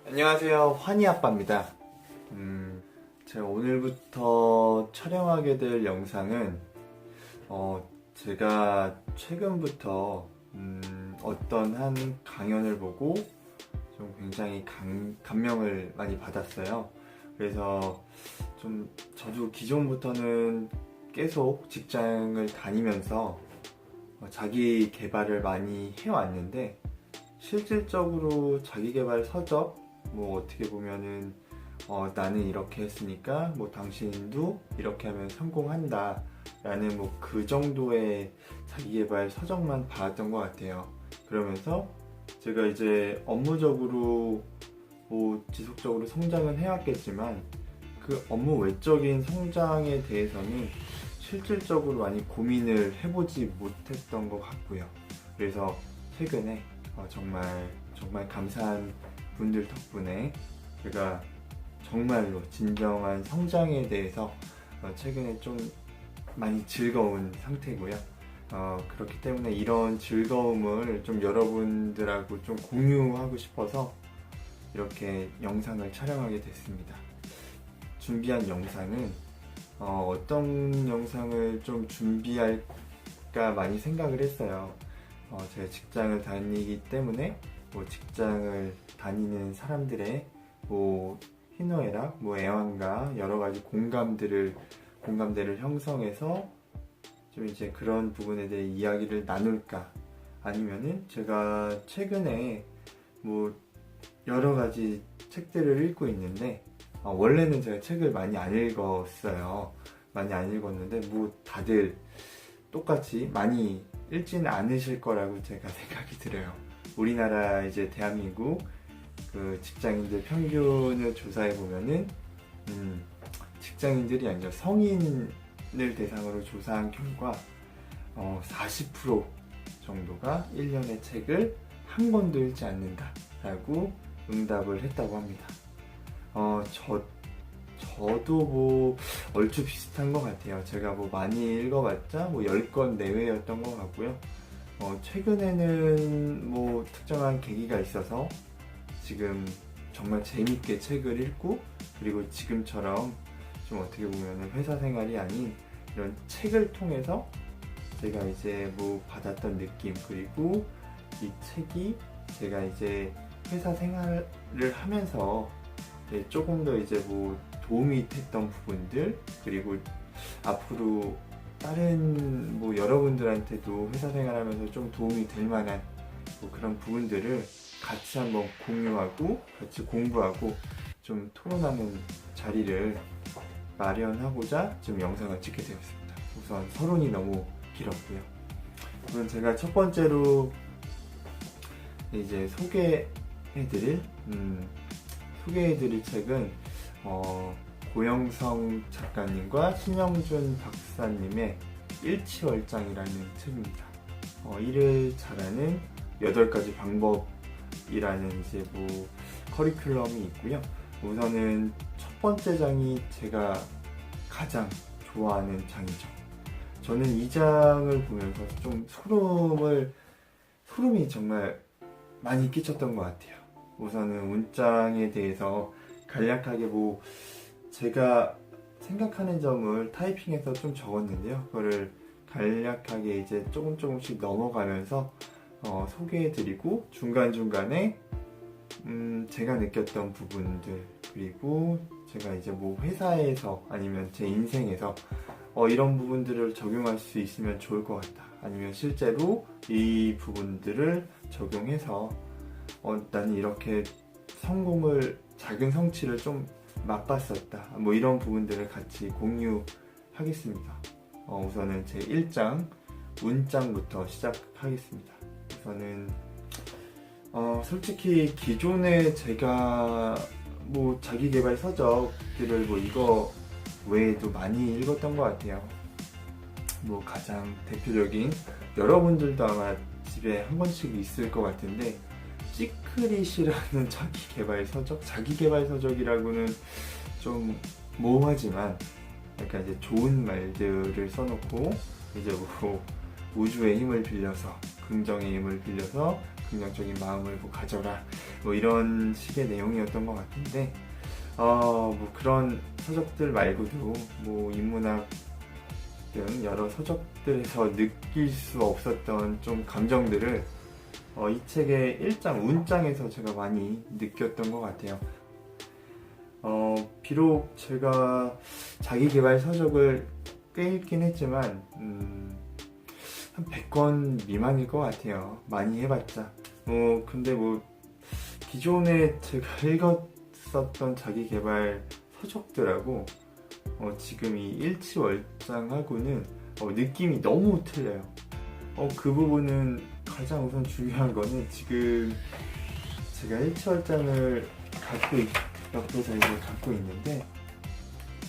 안녕하세요, 환희아빠입니다. 제가 오늘부터 촬영하게 될 영상은 제가 최근부터 어떤 한 강연을 보고 좀 굉장히 감명을 많이 받았어요. 그래서 좀 저도 기존부터는 계속 직장을 다니면서 자기 개발을 많이 해왔는데, 실질적으로 자기 개발 서적, 어떻게 보면은 나는 이렇게 했으니까 당신도 이렇게 하면 성공한다 라는 그 정도의 자기계발 서적만 봐왔던 것 같아요. 그러면서 제가 이제 업무적으로 지속적으로 성장은 해왔겠지만, 그 업무 외적인 성장에 대해서는 실질적으로 많이 고민을 해보지 못했던 것 같고요. 그래서 최근에 정말 감사한 분들 덕분에 제가 정말로 진정한 성장에 대해서 최근에 좀 많이 즐거운 상태고요. 그렇기 때문에 이런 즐거움을 좀 여러분들하고 좀 공유하고 싶어서 이렇게 영상을 촬영하게 됐습니다. 준비한 영상은 어떤 영상을 좀 준비할까 많이 생각을 했어요. 제가 직장을 다니기 때문에 직장을 다니는 사람들의 희노애락, 애환과 여러 가지 공감대를 형성해서 좀 이제 그런 부분에 대해 이야기를 나눌까, 아니면은 제가 최근에 여러 가지 책들을 읽고 있는데, 원래는 제가 책을 많이 안 읽었어요. 많이 안 읽었는데 다들 똑같이 많이 읽지는 않으실 거라고 제가 생각이 들어요. 우리나라 이제 대한민국 그 직장인들 평균을 조사해 보면은 직장인들이 아니라 성인을 대상으로 조사한 결과 40% 정도가 1년의 책을 한 권도 읽지 않는다라고 응답을 했다고 합니다. 저도 얼추 비슷한 것 같아요. 제가 많이 읽어봤자 10권 내외였던 것 같고요. 최근에는 특정한 계기가 있어서 지금 정말 재밌게 책을 읽고, 그리고 지금처럼 좀 어떻게 보면 회사 생활이 아닌 이런 책을 통해서 제가 이제 받았던 느낌, 그리고 이 책이 제가 이제 회사 생활을 하면서 조금 더 이제 도움이 됐던 부분들, 그리고 앞으로 다른 여러분들한테도 회사 생활하면서 좀 도움이 될 만한 그런 부분들을 같이 한번 공유하고 같이 공부하고 좀 토론하는 자리를 마련하고자 지금 영상을 찍게 되었습니다. 우선 서론이 너무 길었고요. 우선 제가 첫 번째로 이제 소개해드릴 책은 고영성 작가님과 신영준 박사님의 일치월장이라는 책입니다. 일을 잘하는 8가지 방법이라는 이제 커리큘럼이 있고요. 우선은 첫 번째 장이 제가 가장 좋아하는 장이죠. 저는 이 장을 보면서 좀 소름이 정말 많이 끼쳤던 것 같아요. 우선은 문장에 대해서 간략하게 제가 생각하는 점을 타이핑해서 좀 적었는데요. 그거를 간략하게 이제 조금씩 넘어가면서 소개해드리고, 중간중간에 제가 느꼈던 부분들, 그리고 제가 이제 회사에서 아니면 제 인생에서 이런 부분들을 적용할 수 있으면 좋을 것 같다, 아니면 실제로 이 부분들을 적용해서 나는 이렇게 작은 성취를 좀 맛봤었다, 이런 부분들을 같이 공유하겠습니다. 우선은 제 1장 문장부터 시작하겠습니다. 우선은 솔직히 기존에 제가 자기계발 서적들을 이거 외에도 많이 읽었던 것 같아요. 가장 대표적인, 여러분들도 아마 집에 한 권씩 있을 것 같은데, 시크릿이라는 자기계발 서적이라고는 좀 모호하지만 약간 이제 좋은 말들을 써놓고 이제 우주의 힘을 빌려서, 긍정의 힘을 빌려서 긍정적인 마음을 가져라, 뭐 이런 식의 내용이었던 것 같은데 뭐 그런 서적들 말고도 뭐 인문학 등 여러 서적들에서 느낄 수 없었던 좀 감정들을 이 책의 1장 운장에서 제가 많이 느꼈던 것 같아요. 비록 제가 자기계발 서적을 꽤 읽긴 했지만 한 100권 미만일 것 같아요. 많이 해봤자. 근데 뭐 기존에 제가 읽었었던 자기계발 서적들하고 지금 이 일치월장하고는 느낌이 너무 틀려요. 그 부분은 가장 우선 중요한 거는 지금 제가 일치월장을 옆에서 이제 갖고 있는데,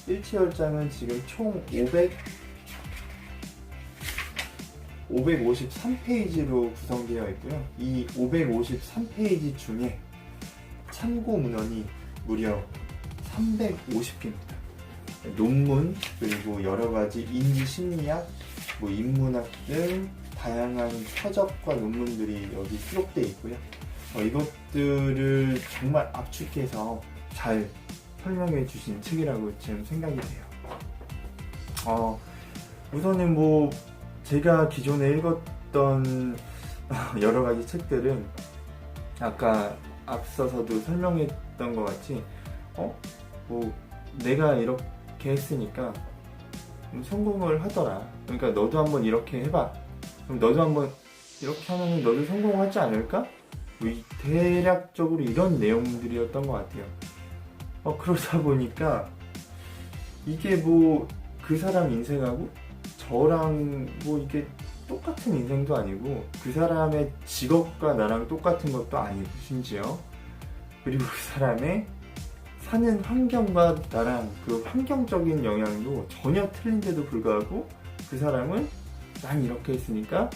일치월장은 지금 총 553페이지로 구성되어 있고요. 이 553페이지 중에 참고 문헌이 무려 350개입니다. 논문, 그리고 여러가지 인지심리학, 뭐 인문학 등 다양한 서적과 논문들이 여기 수록되어 있고요. 이것들을 정말 압축해서 잘 설명해 주신 책이라고 지금 생각이 돼요. 우선은 뭐 제가 기존에 읽었던 여러가지 책들은 아까 앞서서도 설명했던 것 같이 뭐 내가 이렇게 했으니까 성공을 하더라. 그러니까 너도 한번 이렇게 해봐. 그럼 너도 한번 이렇게 하면 너도 성공하지 않을까? 뭐 대략적으로 이런 내용들이었던 것 같아요. 그러다 보니까 이게 뭐 그 사람 인생하고 저랑 뭐 이게 똑같은 인생도 아니고 그 사람의 직업과 나랑 똑같은 것도 아니고 심지어 그리고 그 사람의 사는 환경과 나랑 그 환경적인 영향도 전혀 틀린데도 불구하고 그 사람은 난 이렇게 했으니까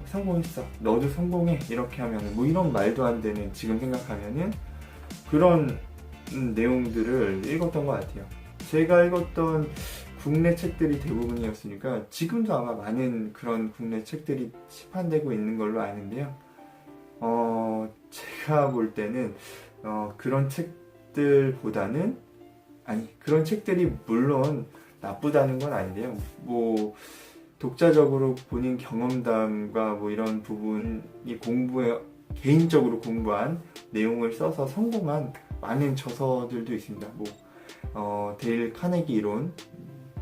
성공했어. 너도 성공해. 이렇게 하면은 뭐 이런 말도 안 되는 지금 생각하면은 그런 내용들을 읽었던 것 같아요. 제가 읽었던 국내 책들이 대부분이었으니까 지금도 아마 많은 그런 국내 책들이 시판되고 있는 걸로 아는데요. 제가 볼 때는 그런 책들보다는 그런 책들이 물론 나쁘다는 건 아닌데요. 뭐 독자적으로 본인 경험담과 뭐 이런 부분이 개인적으로 공부한 내용을 써서 성공한 많은 저서들도 있습니다. 뭐 데일 카네기 이론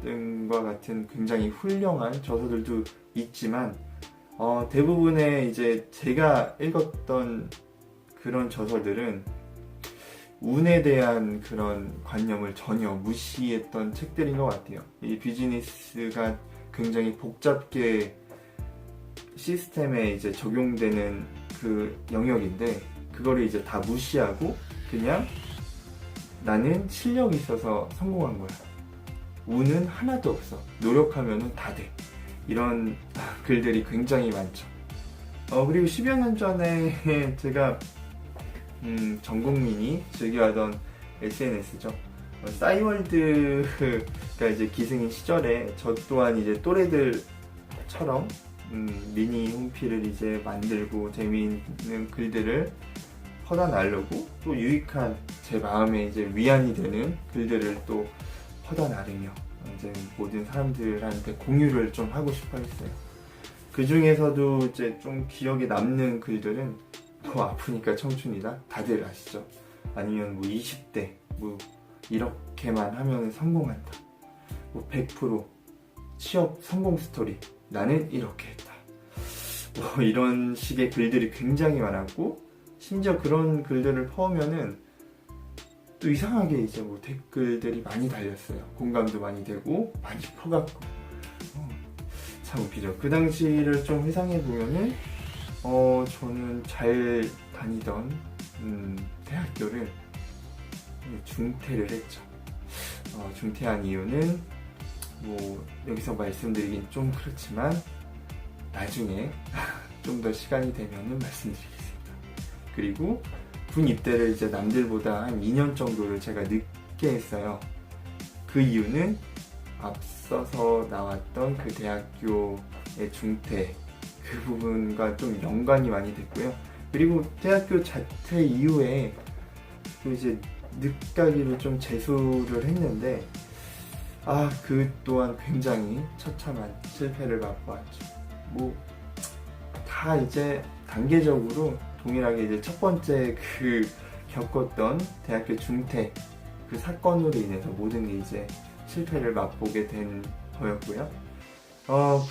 등과 같은 굉장히 훌륭한 저서들도 있지만 대부분의 이제 제가 읽었던 그런 저서들은 운에 대한 그런 관념을 전혀 무시했던 책들인 것 같아요. 이 비즈니스가 굉장히 복잡게 시스템에 이제 적용되는 그 영역인데 그거를 이제 다 무시하고 그냥 나는 실력이 있어서 성공한 거야. 운은 하나도 없어. 노력하면은 다 돼. 이런 글들이 굉장히 많죠. 그리고 10여 년 전에 제가 전 국민이 즐겨하던 SNS죠. 싸이월드가 이제 기승인 시절에 저 또한 이제 또래들처럼 미니 홈피를 이제 만들고 재미있는 글들을 퍼다 나르고 또 유익한 제 마음에 이제 위안이 되는 글들을 또 퍼다 나르며 이제 모든 사람들한테 공유를 좀 하고 싶어 했어요. 그 중에서도 이제 좀 기억에 남는 글들은 뭐 아프니까 청춘이다 다들 아시죠? 아니면 뭐 20대 뭐 이렇게만 하면 성공한다. 뭐 100% 취업 성공 스토리 나는 이렇게 했다. 뭐 이런 식의 글들이 굉장히 많았고 심지어 그런 글들을 퍼오면은 또 이상하게 이제 뭐 댓글들이 많이 달렸어요. 공감도 많이 되고 많이 퍼갔고 참 웃기죠. 그 당시를 좀 회상해 보면은 저는 잘 다니던 대학교를 중퇴를 했죠. 중퇴한 이유는 뭐 여기서 말씀드리긴 좀 그렇지만 나중에 좀 더 시간이 되면은 말씀드리겠습니다. 그리고 군 입대를 이제 남들보다 한 2년 정도를 제가 늦게 했어요. 그 이유는 앞서서 나왔던 그 대학교의 중퇴 그 부분과 좀 연관이 많이 됐고요. 그리고 대학교 자퇴 이후에 또 이제 늦가기로 좀 재수를 했는데 그 또한 굉장히 처참한 실패를 맛보았죠. 뭐 다 이제 단계적으로 동일하게 이제 첫 번째 그 겪었던 대학교 중퇴 그 사건으로 인해서 모든 게 이제 실패를 맛보게 된 거였고요.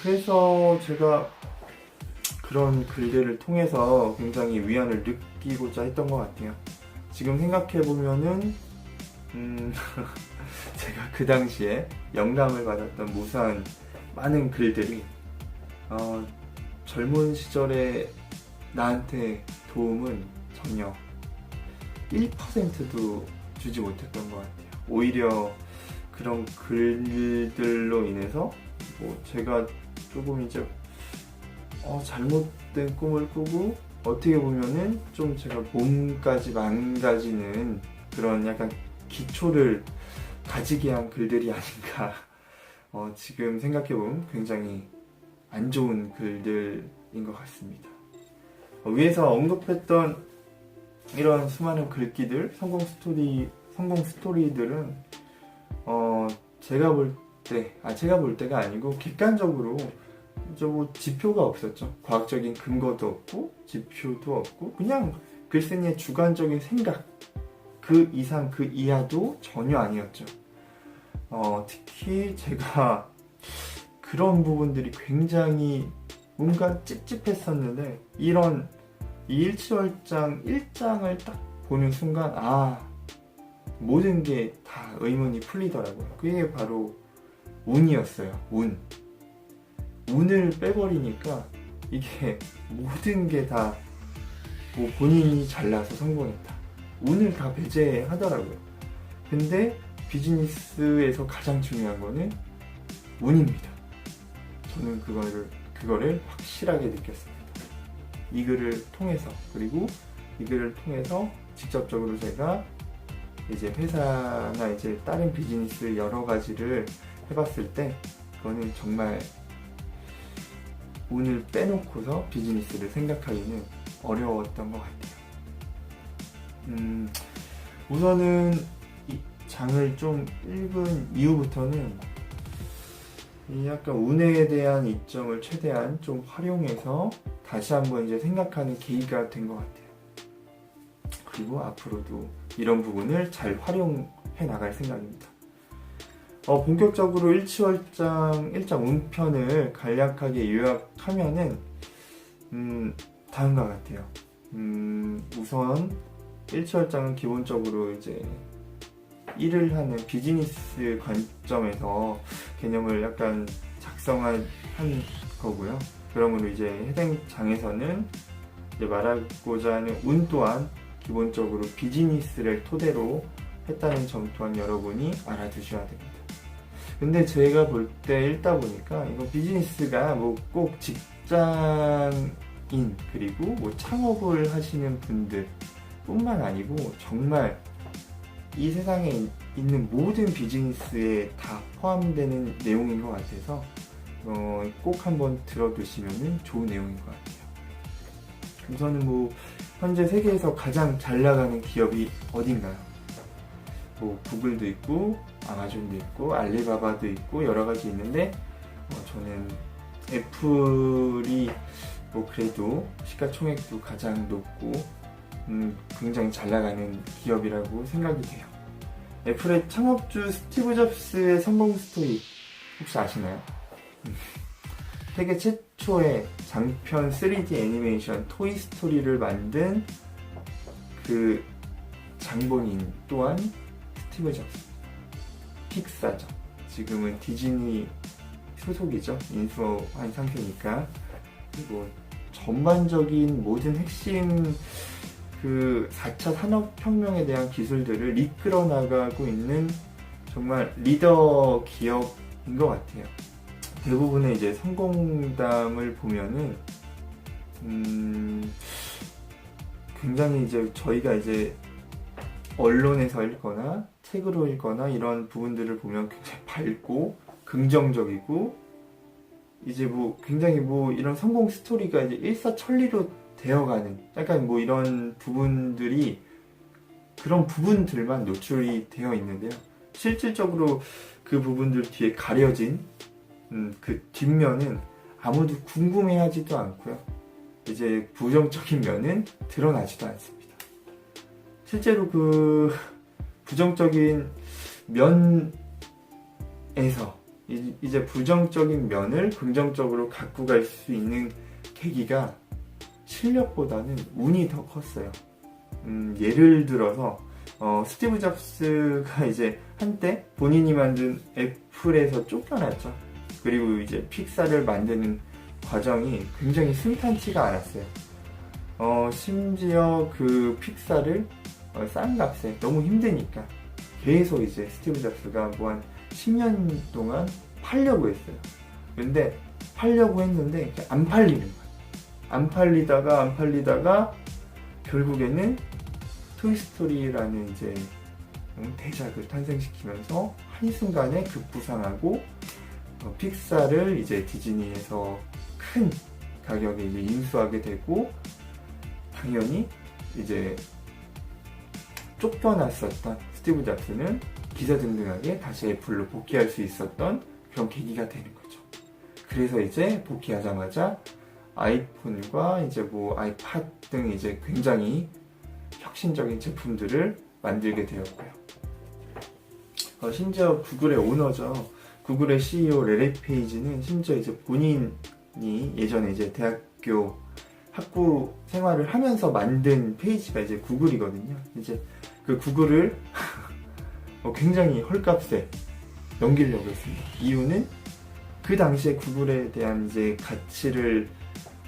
그래서 제가 그런 글들을 통해서 굉장히 위안을 느끼고자 했던 것 같아요. 지금 생각해보면은 제가 그 당시에 영감을 받았던 무수한 많은 글들이 젊은 시절에 나한테 도움은 전혀 1%도 주지 못했던 것 같아요. 오히려 그런 글들로 인해서 제가 조금 이제 잘못된 꿈을 꾸고 어떻게 보면은 좀 제가 몸까지 망가지는 그런 약간 기초를 가지게 한 글들이 아닌가. 지금 생각해보면 굉장히 안 좋은 글들인 것 같습니다. 위에서 언급했던 이런 수많은 글귀들, 성공 스토리들은 제가 볼 때가 아니고 객관적으로 뭐 지표가 없었죠. 과학적인 근거도 없고 지표도 없고 그냥 글쓴이의 주관적인 생각 그 이상 그 이하도 전혀 아니었죠. 특히 제가 그런 부분들이 굉장히 뭔가 찝찝했었는데 이 일치월장 1장을 딱 보는 순간 모든 게 다 의문이 풀리더라고요. 그게 바로 운이었어요. 운을 빼버리니까 이게 모든 게 다 본인이 잘나서 성공했다. 운을 다 배제하더라고요. 근데 비즈니스에서 가장 중요한 거는 운입니다. 저는 그거를 확실하게 느꼈습니다. 이 글을 통해서, 그리고 이 글을 통해서 직접적으로 제가 이제 회사나 이제 다른 비즈니스 여러 가지를 해봤을 때 그거는 정말 운을 빼놓고서 비즈니스를 생각하기는 어려웠던 것 같아요. 우선은 이 장을 좀 읽은 이후부터는 이 약간 운에 대한 이점을 최대한 좀 활용해서 다시 한번 이제 생각하는 계기가 된 것 같아요. 그리고 앞으로도 이런 부분을 잘 활용해 나갈 생각입니다. 본격적으로 일치월장 1장 운편을 간략하게 요약하면은 다음과 같아요. 우선 일치월장은 기본적으로 이제 일을 하는 비즈니스 관점에서 개념을 약간 작성한 거고요. 그러므로 이제 해당 장에서는 이제 말하고자 하는 운 또한 기본적으로 비즈니스를 토대로 했다는 점 또한 여러분이 알아두셔야 됩니다. 근데 제가 볼 때 읽다 보니까 이거 비즈니스가 뭐 꼭 직장인 그리고 뭐 창업을 하시는 분들 뿐만 아니고 정말 이 세상에 있는 모든 비즈니스에 다 포함되는 내용인 것 같아서 꼭 한번 들어두시면 좋은 내용인 것 같아요. 우선은 뭐 현재 세계에서 가장 잘 나가는 기업이 어딘가요? 뭐 구글도 있고 아마존도 있고 알리바바도 있고 여러 가지 있는데 저는 애플이 뭐 그래도 시가총액도 가장 높고 굉장히 잘 나가는 기업이라고 생각이 돼요. 애플의 창업주 스티브 잡스의 성공 스토리 혹시 아시나요? 세계 최초의 장편 3D 애니메이션 토이 스토리를 만든 그 장본인 또한 스티브 잡스. 픽사죠. 지금은 디즈니 소속이죠. 인수한 상태니까. 그리고 전반적인 모든 핵심 그 4차 산업혁명에 대한 기술들을 이끌어 나가고 있는 정말 리더 기업인 것 같아요. 대부분의 이제 성공담을 보면은 굉장히 이제 저희가 이제 언론에서 읽거나 책으로 읽거나 이런 부분들을 보면 굉장히 밝고 긍정적이고 이제 뭐 굉장히 뭐 이런 성공 스토리가 이제 일사천리로 되어가는 약간 뭐 이런 부분들이 그런 부분들만 노출이 되어 있는데요. 실질적으로 그 부분들 뒤에 가려진 그 뒷면은 아무도 궁금해하지도 않고요. 이제 부정적인 면은 드러나지도 않습니다. 실제로 그 부정적인 면에서 이제 부정적인 면을 긍정적으로 갖고 갈 수 있는 계기가 실력보다는 운이 더 컸어요. 예를 들어서 스티브 잡스가 이제 한때 본인이 만든 애플에서 쫓겨났죠. 그리고 이제 픽사를 만드는 과정이 굉장히 순탄치가 않았어요. 심지어 그 픽사를 싼 값에 너무 힘드니까 계속 이제 스티브 잡스가 뭐 한 10년 동안 팔려고 했어요. 근데 팔려고 했는데 안 팔리는 거예요. 안 팔리다가 결국에는 토이스토리라는 이제 대작을 탄생시키면서 한순간에 급부상하고 픽사를 이제 디즈니에서 큰 가격에 이제 인수하게 되고, 당연히 이제 쫓겨났었던 스티브 잡스는 기사등등하게 다시 애플로 복귀할 수 있었던 그런 계기가 되는 거죠. 그래서 이제 복귀하자마자 아이폰과 이제 뭐 아이팟 등 이제 굉장히 혁신적인 제품들을 만들게 되었고요. 심지어 구글의 오너죠. 구글의 CEO 레리 페이지는 심지어 이제 본인이 예전에 이제 대학교 학부 생활을 하면서 만든 페이지가 이제 구글이거든요. 이제 그 구글을 굉장히 헐값에 넘기려고 했습니다. 이유는 그 당시에 구글에 대한 이제 가치를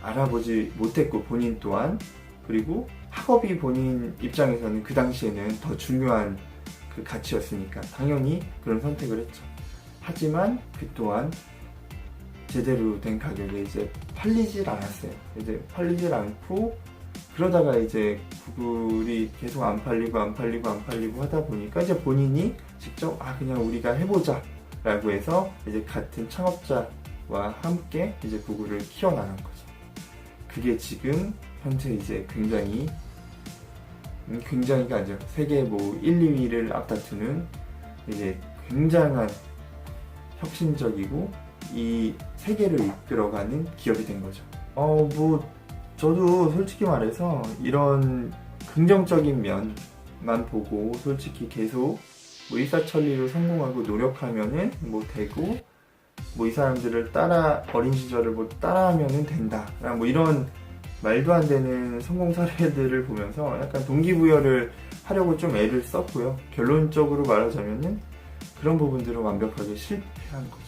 알아보지 못했고, 본인 또한, 그리고 학업이 본인 입장에서는 그 당시에는 더 중요한 그 가치였으니까 당연히 그런 선택을 했죠. 하지만 그 또한 제대로 된 가격에 이제 팔리질 않았어요. 이제 팔리질 않고, 그러다가 이제 구글이 계속 안 팔리고 하다 보니까 이제 본인이 직접 그냥 우리가 해보자 라고 해서 이제 같은 창업자와 함께 이제 구글을 키워나간 거죠. 그게 지금 현재 이제 굉장히가 아니죠. 세계 뭐 1, 2위를 앞다투는 이제 굉장한 혁신적이고 이 세계를 이끌어가는 기업이 된 거죠. 저도 솔직히 말해서 이런 긍정적인 면만 보고 솔직히 계속 뭐 일사천리로 성공하고 노력하면은 뭐 되고, 뭐 이 사람들을 어린 시절을 뭐 따라하면은 된다, 뭐 이런 말도 안 되는 성공 사례들을 보면서 약간 동기부여를 하려고 좀 애를 썼고요. 결론적으로 말하자면은 그런 부분들은 완벽하게 실패한 거죠.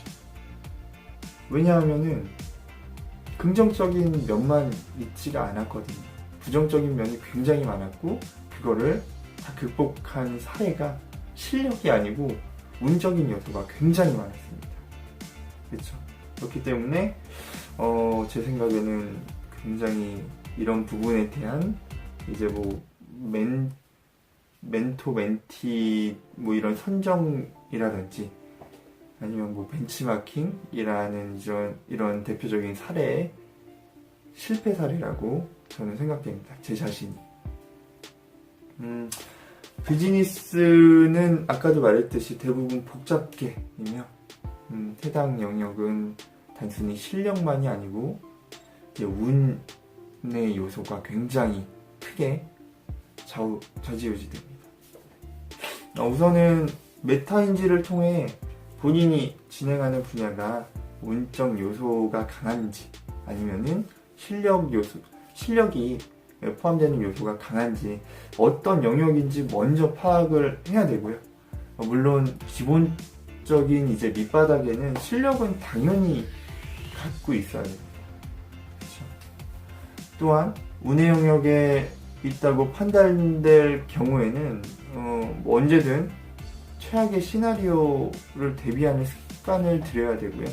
왜냐하면은 긍정적인 면만 있지가 않았거든요. 부정적인 면이 굉장히 많았고, 그거를 다 극복한 사례가 실력이 아니고 운적인 요소가 굉장히 많았습니다. 그렇죠. 그렇기 때문에 제 생각에는 굉장히 이런 부분에 대한 이제 뭐 멘토 멘티 뭐 이런 선정이라든지 아니면 뭐 벤치마킹이라는 이런 대표적인 사례의 실패 사례라고 저는 생각됩니다. 제 자신이. 비즈니스는 아까도 말했듯이 대부분 복잡계이며 해당 영역은 단순히 실력만이 아니고 운의 요소가 굉장히 크게 좌지우지됩니다. 우선은 메타인지를 통해 본인이 진행하는 분야가 운적 요소가 강한지 아니면은 실력이 포함되는 요소가 강한지 어떤 영역인지 먼저 파악을 해야 되고요. 물론 기본적인 이제 밑바닥에는 실력은 당연히 갖고 있어야 됩니다. 그렇죠? 또한 운의 영역에 있다고 판단될 경우에는 언제든 최악의 시나리오를 대비하는 습관을 들여야 되고요.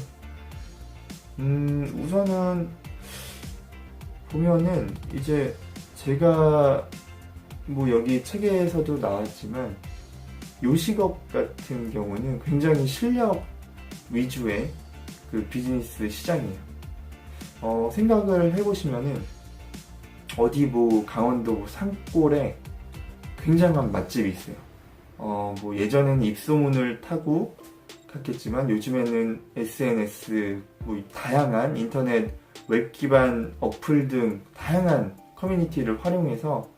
우선은 보면은 이제 제가 뭐 여기 책에서도 나왔지만 요식업 같은 경우는 굉장히 실력 위주의 그 비즈니스 시장이에요. 생각을 해보시면은 어디 뭐 강원도 뭐 산골에 굉장한 맛집이 있어요. 뭐 예전에는 입소문을 타고 갔겠지만 요즘에는 SNS, 뭐 다양한 인터넷 웹 기반 어플 등 다양한 커뮤니티를 활용해서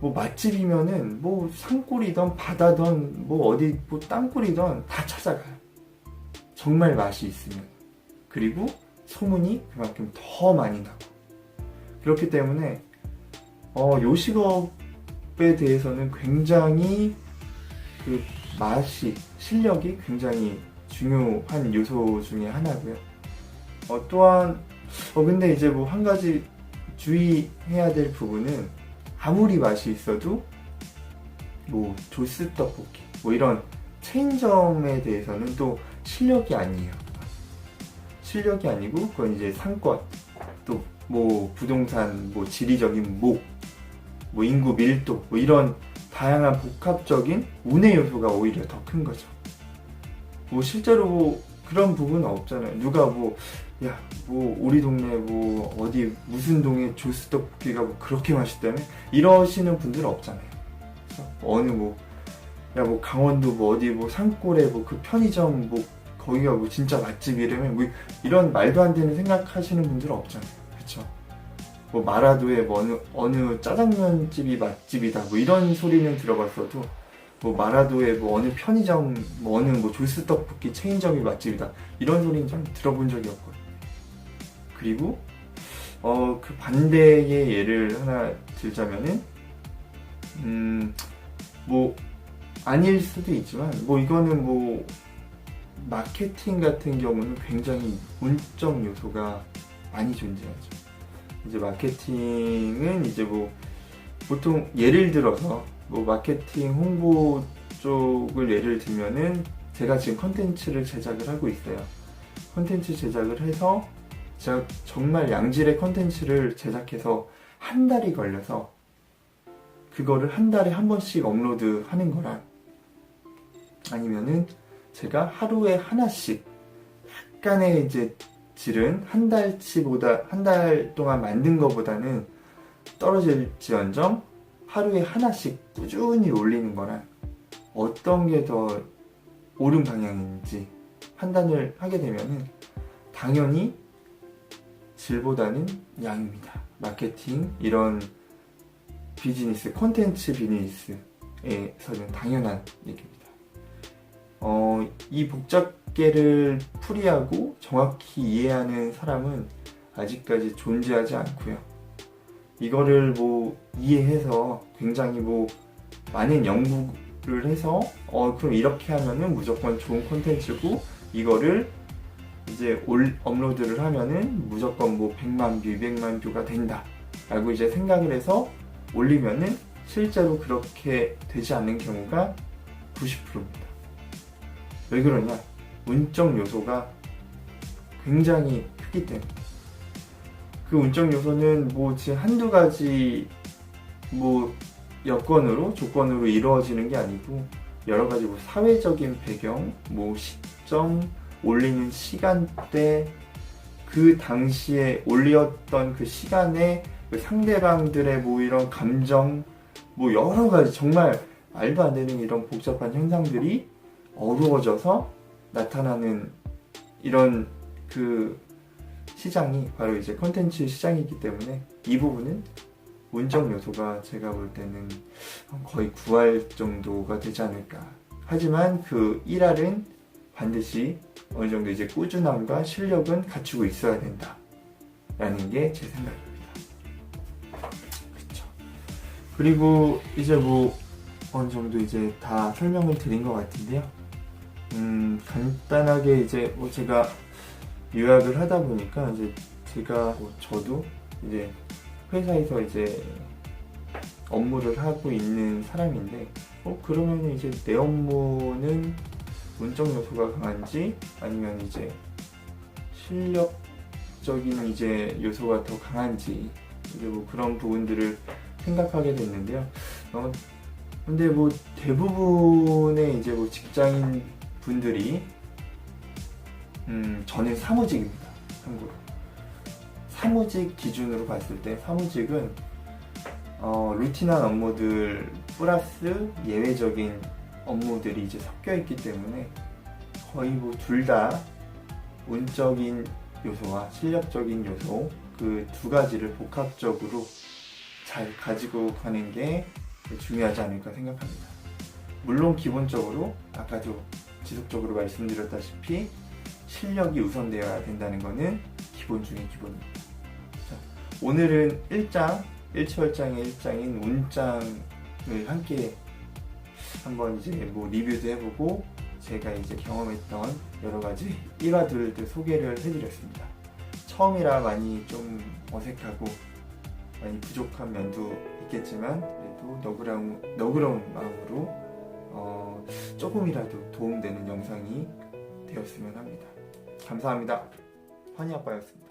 뭐 맛집이면은 뭐 산골이든 바다든 뭐 어디 뭐 땅굴이든 다 찾아가요. 정말 맛이 있으면. 그리고 소문이 그만큼 더 많이 나고. 그렇기 때문에 요식업에 대해서는 굉장히 그 맛이, 실력이 굉장히 중요한 요소 중에 하나고요. 또한 근데 이제 뭐 한 가지 주의해야 될 부분은 아무리 맛이 있어도 뭐 조스 떡볶이 뭐 이런 체인점에 대해서는 또 실력이 아니에요. 실력이 아니고 그건 이제 상권, 또 뭐 부동산, 뭐 지리적인 목, 뭐 인구 밀도, 뭐 이런 다양한 복합적인 운의 요소가 오히려 더 큰 거죠. 뭐 실제로 뭐 그런 부분은 없잖아요. 누가 뭐 야, 뭐 우리 동네 뭐 어디 무슨 동에 조스 떡볶이가 뭐 그렇게 맛있다며 이러시는 분들은 없잖아요. 그래서 어느 뭐 야 뭐 강원도 뭐 어디 뭐 산골에 뭐 그 편의점 뭐 거기가 뭐 진짜 맛집이라면 뭐 이런 말도 안 되는 생각하시는 분들은 없잖아요. 그렇죠? 뭐 마라도에 뭐 어느 짜장면 집이 맛집이다 뭐 이런 소리는 들어봤어도 뭐 마라도에 뭐 어느 편의점 뭐 어느 뭐 조스 떡볶이 체인점이 맛집이다 이런 소리는 좀 들어본 적이 없거든요. 그리고 그 반대의 예를 하나 들자면은 뭐 아닐 수도 있지만 뭐 이거는 뭐 마케팅 같은 경우는 굉장히 문적 요소가 많이 존재하죠. 이제 마케팅은 이제 뭐 보통 예를 들어서 뭐 마케팅 홍보 쪽을 예를 들면은 제가 지금 컨텐츠를 제작을 하고 있어요. 컨텐츠 제작을 해서 제가 정말 양질의 컨텐츠를 제작해서 한 달이 걸려서 그거를 한 달에 한 번씩 업로드 하는 거랑 아니면은 제가 하루에 하나씩 약간의 이제 질은 한 달치보다 한 달 동안 만든 것보다는 떨어질지언정 하루에 하나씩 꾸준히 올리는 거랑 어떤 게 더 옳은 방향인지 판단을 하게 되면은 당연히 질보다는 양입니다. 마케팅 이런 비즈니스, 콘텐츠 비즈니스에서는 당연한 얘기입니다. 이 복잡계를 풀이하고 정확히 이해하는 사람은 아직까지 존재하지 않고요. 이거를 뭐 이해해서 굉장히 뭐 많은 연구를 해서 그럼 이렇게 하면은 무조건 좋은 콘텐츠고 이거를 이제 업로드를 하면은 무조건 뭐 100만 뷰, 200만 뷰가 된다 라고 이제 생각을 해서 올리면은 실제로 그렇게 되지 않는 경우가 90%입니다. 왜 그러냐? 운적 요소가 굉장히 크기 때문에. 그 운적 요소는 뭐 지금 한두 가지 뭐 여건으로, 조건으로 이루어지는 게 아니고 여러 가지 뭐 사회적인 배경, 뭐 시점, 올리는 시간대, 그 당시에 올렸던 그 시간에 그 상대방들의 뭐 이런 감정, 뭐 여러 가지 정말 말도 안 되는 이런 복잡한 현상들이 어우러져서 나타나는 이런 그 시장이 바로 이제 컨텐츠 시장이기 때문에 이 부분은 운적 요소가 제가 볼 때는 거의 9할 정도가 되지 않을까. 하지만 그 1할은 반드시 어느 정도 이제 꾸준함과 실력은 갖추고 있어야 된다 라는 게 제 생각입니다. 그렇죠. 그리고 이제 뭐 어느 정도 이제 다 설명을 드린 것 같은데요. 간단하게 이제 뭐 제가 요약을 하다 보니까 이제 제가 저도 이제 회사에서 이제 업무를 하고 있는 사람인데 그러면 이제 내 업무는 운적 요소가 강한지 아니면 이제 실력적인 이제 요소가 더 강한지 이제 뭐 그런 부분들을 생각하게 됐는데요. 근데 뭐 대부분의 이제 뭐 직장인 분들이 저는 사무직입니다. 참고로 사무직 기준으로 봤을 때 사무직은 루틴한 업무들 플러스 예외적인 업무들이 이제 섞여 있기 때문에 거의 뭐 둘 다 운적인 요소와 실력적인 요소 그 두 가지를 복합적으로 잘 가지고 가는 게 중요하지 않을까 생각합니다. 물론 기본적으로 아까도 지속적으로 말씀드렸다시피 실력이 우선되어야 된다는 것은 기본 중에 기본입니다. 자, 오늘은 1장, 일치월장의 1장인 운장을 함께 한번 이제 뭐 리뷰도 해보고 제가 이제 경험했던 여러 가지 일화들도 소개를 해드렸습니다. 처음이라 많이 좀 어색하고 많이 부족한 면도 있겠지만 그래도 너그러운 마음으로 조금이라도 도움되는 영상이 되었으면 합니다. 감사합니다. 환희 아빠였습니다.